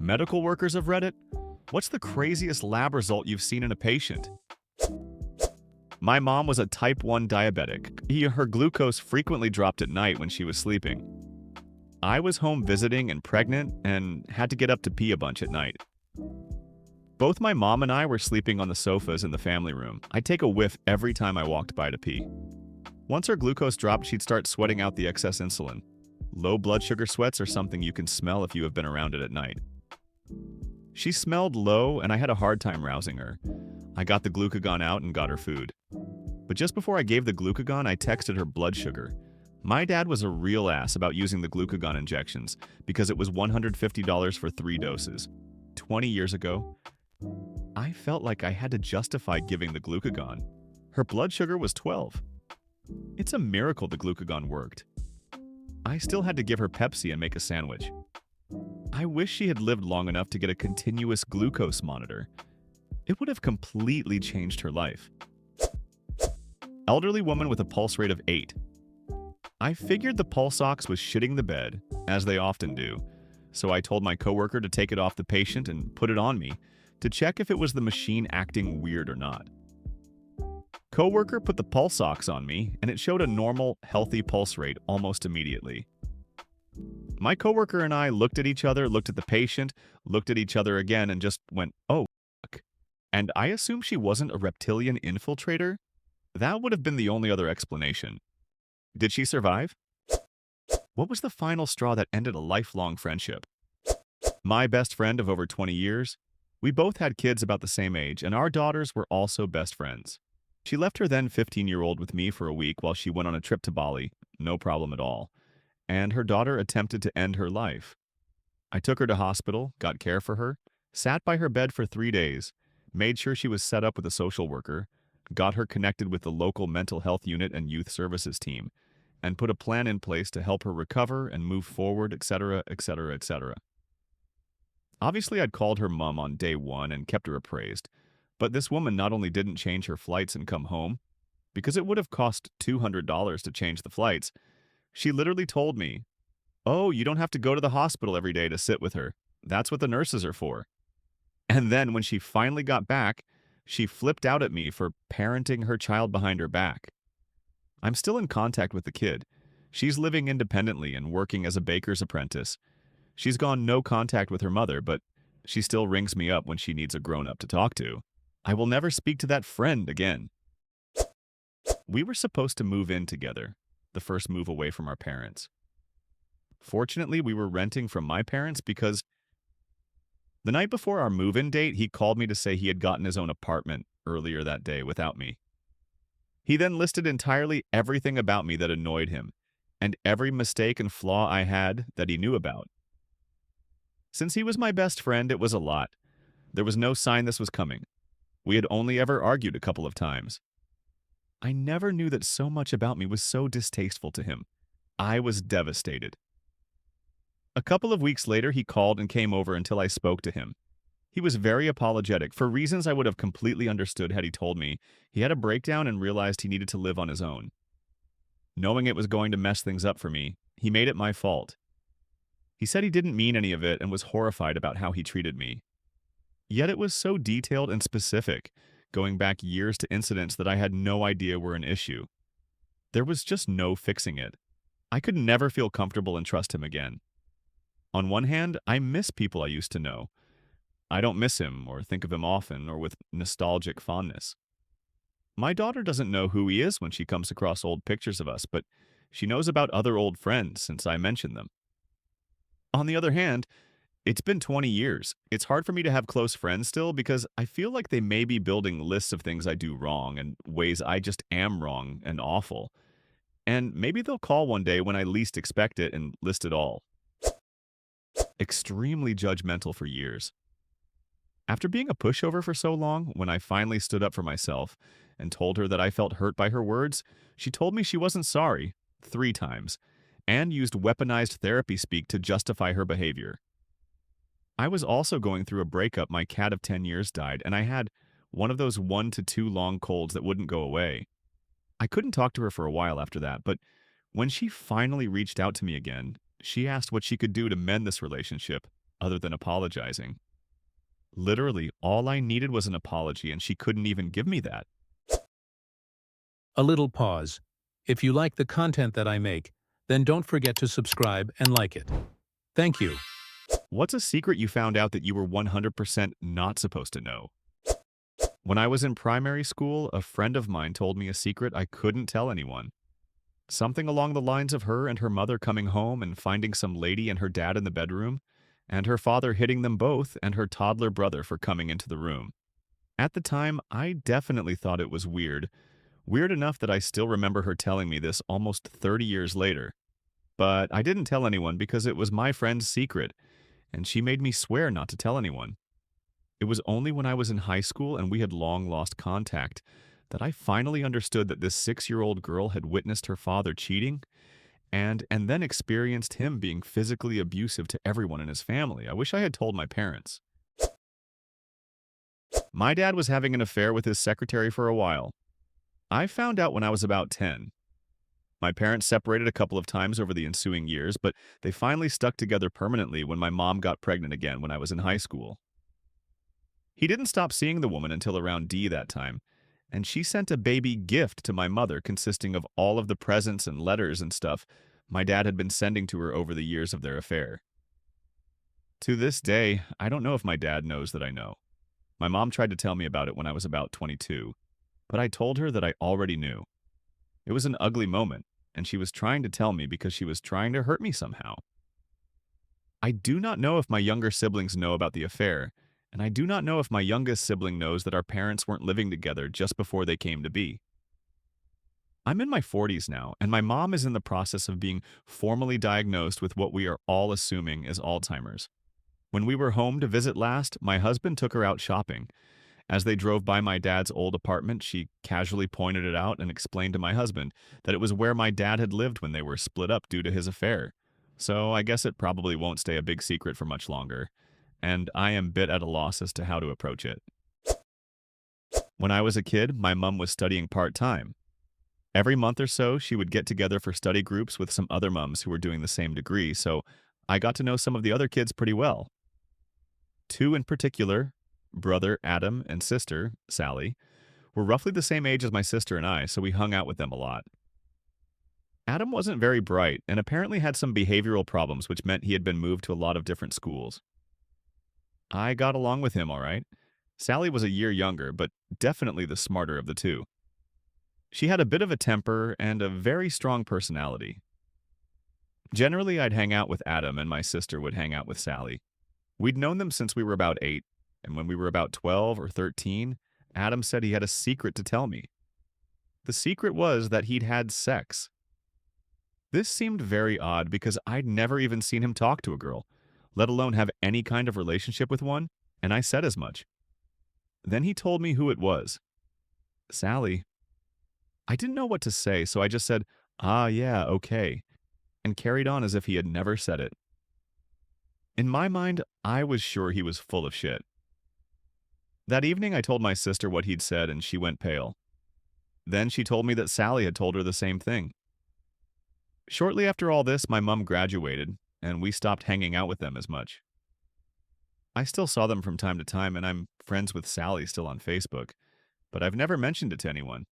Medical workers of Reddit, what's the craziest lab result you've seen in a patient? My mom was a type 1 diabetic. Her glucose frequently dropped at night when she was sleeping. I was home visiting and pregnant and had to get up to pee a bunch at night. Both my mom and I were sleeping on the sofas in the family room. I'd take a whiff every time I walked by to pee. Once her glucose dropped, she'd start sweating out the excess insulin. Low blood sugar sweats are something you can smell if you have been around it at night. She smelled low, and I had a hard time rousing her. I got the glucagon out and got her food. But just before I gave the glucagon, I texted her blood sugar. My dad was a real ass about using the glucagon injections because it was $150 for 3 doses. 20 years ago, I felt like I had to justify giving the glucagon. Her blood sugar was 12. It's a miracle the glucagon worked. I still had to give her Pepsi and make a sandwich. I wish she had lived long enough to get a continuous glucose monitor. It would have completely changed her life. Elderly woman with a pulse rate of 8. I figured the pulse ox was shitting the bed, as they often do, so I told my coworker to take it off the patient and put it on me to check if it was the machine acting weird or not. Coworker put the pulse ox on me, and it showed a normal, healthy pulse rate almost immediately. My coworker and I looked at each other, looked at the patient, looked at each other again, and just went, "Oh, fuck." And I assumed she wasn't a reptilian infiltrator. That would have been the only other explanation. Did she survive? What was the final straw that ended a lifelong friendship? My best friend of over 20 years. We both had kids about the same age, and our daughters were also best friends. She left her then 15-year-old with me for a week while she went on a trip to Bali, no problem at all. And her daughter attempted to end her life. I took her to hospital, got care for her, sat by her bed for 3 days, made sure she was set up with a social worker, got her connected with the local mental health unit and youth services team, and put a plan in place to help her recover and move forward, etc., etc., etc. Obviously, I'd called her mom on day 1 and kept her appraised, but this woman not only didn't change her flights and come home, because it would have cost $200 to change the flights, she literally told me, "Oh, you don't have to go to the hospital every day to sit with her. That's what the nurses are for." And then when she finally got back, she flipped out at me for parenting her child behind her back. I'm still in contact with the kid. She's living independently and working as a baker's apprentice. She's gone no contact with her mother, but she still rings me up when she needs a grown-up to talk to. I will never speak to that friend again. We were supposed to move in together, the first move away from our parents. Fortunately, we were renting from my parents because the night before our move-in date, he called me to say he had gotten his own apartment earlier that day without me. He then listed entirely everything about me that annoyed him, and every mistake and flaw I had that he knew about. Since he was my best friend, it was a lot. There was no sign this was coming. We had only ever argued a couple of times. I never knew that so much about me was so distasteful to him. I was devastated. A couple of weeks later, he called and came over until I spoke to him. He was very apologetic, for reasons I would have completely understood had he told me he had a breakdown and realized he needed to live on his own. Knowing it was going to mess things up for me, he made it my fault. He said he didn't mean any of it and was horrified about how he treated me. Yet it was so detailed and specific, going back years to incidents that I had no idea were an issue. There was just no fixing it. I could never feel comfortable and trust him again. On one hand, I miss people I used to know. I don't miss him or think of him often or with nostalgic fondness. My daughter doesn't know who he is when she comes across old pictures of us, but she knows about other old friends since I mentioned them. On the other hand, it's been 20 years. It's hard for me to have close friends still because I feel like they may be building lists of things I do wrong and ways I just am wrong and awful. And maybe they'll call one day when I least expect it and list it all. Extremely judgmental for years. After being a pushover for so long, when I finally stood up for myself and told her that I felt hurt by her words, she told me she wasn't sorry 3 times and used weaponized therapy speak to justify her behavior. I was also going through a breakup. My cat of 10 years died, and I had one of those 1 to 2 long colds that wouldn't go away. I couldn't talk to her for a while after that, but when she finally reached out to me again, she asked what she could do to mend this relationship, other than apologizing. Literally, all I needed was an apology, and she couldn't even give me that. A little pause. If you like the content that I make, then don't forget to subscribe and like it. Thank you. What's a secret you found out that you were 100% not supposed to know? When I was in primary school, a friend of mine told me a secret I couldn't tell anyone. Something along the lines of her and her mother coming home and finding some lady and her dad in the bedroom, and her father hitting them both and her toddler brother for coming into the room. At the time, I definitely thought it was weird. Weird enough that I still remember her telling me this almost 30 years later. But I didn't tell anyone because it was my friend's secret, and she made me swear not to tell anyone. It was only when I was in high school and we had long lost contact that I finally understood that this 6-year-old girl had witnessed her father cheating and then experienced him being physically abusive to everyone in his family. I wish I had told my parents. My dad was having an affair with his secretary for a while. I found out when I was about 10. My parents separated a couple of times over the ensuing years, but they finally stuck together permanently when my mom got pregnant again when I was in high school. He didn't stop seeing the woman until around D that time, and she sent a baby gift to my mother consisting of all of the presents and letters and stuff my dad had been sending to her over the years of their affair. To this day, I don't know if my dad knows that I know. My mom tried to tell me about it when I was about 22, but I told her that I already knew. It was an ugly moment, and she was trying to tell me because she was trying to hurt me somehow. I do not know if my younger siblings know about the affair, and I do not know if my youngest sibling knows that our parents weren't living together just before they came to be. I'm in my 40s now, and my mom is in the process of being formally diagnosed with what we are all assuming is Alzheimer's. When we were home to visit last, my husband took her out shopping. As they drove by my dad's old apartment, she casually pointed it out and explained to my husband that it was where my dad had lived when they were split up due to his affair. So I guess it probably won't stay a big secret for much longer, and I am a bit at a loss as to how to approach it. When I was a kid, my mom was studying part-time. Every month or so, she would get together for study groups with some other moms who were doing the same degree, so I got to know some of the other kids pretty well. Two in particular, brother Adam and sister, Sally, were roughly the same age as my sister and I, so we hung out with them a lot. Adam wasn't very bright and apparently had some behavioral problems, which meant he had been moved to a lot of different schools. I got along with him all right. Sally was a year younger, but definitely the smarter of the two. She had a bit of a temper and a very strong personality. Generally, I'd hang out with Adam and my sister would hang out with Sally. We'd known them since we were about 8, and when we were about 12 or 13, Adam said he had a secret to tell me. The secret was that he'd had sex. This seemed very odd because I'd never even seen him talk to a girl, let alone have any kind of relationship with one, and I said as much. Then he told me who it was. Sally. I didn't know what to say, so I just said, "Ah, yeah, okay," and carried on as if he had never said it. In my mind, I was sure he was full of shit. That evening, I told my sister what he'd said, and she went pale. Then she told me that Sally had told her the same thing. Shortly after all this, my mom graduated, and we stopped hanging out with them as much. I still saw them from time to time, and I'm friends with Sally still on Facebook, but I've never mentioned it to anyone.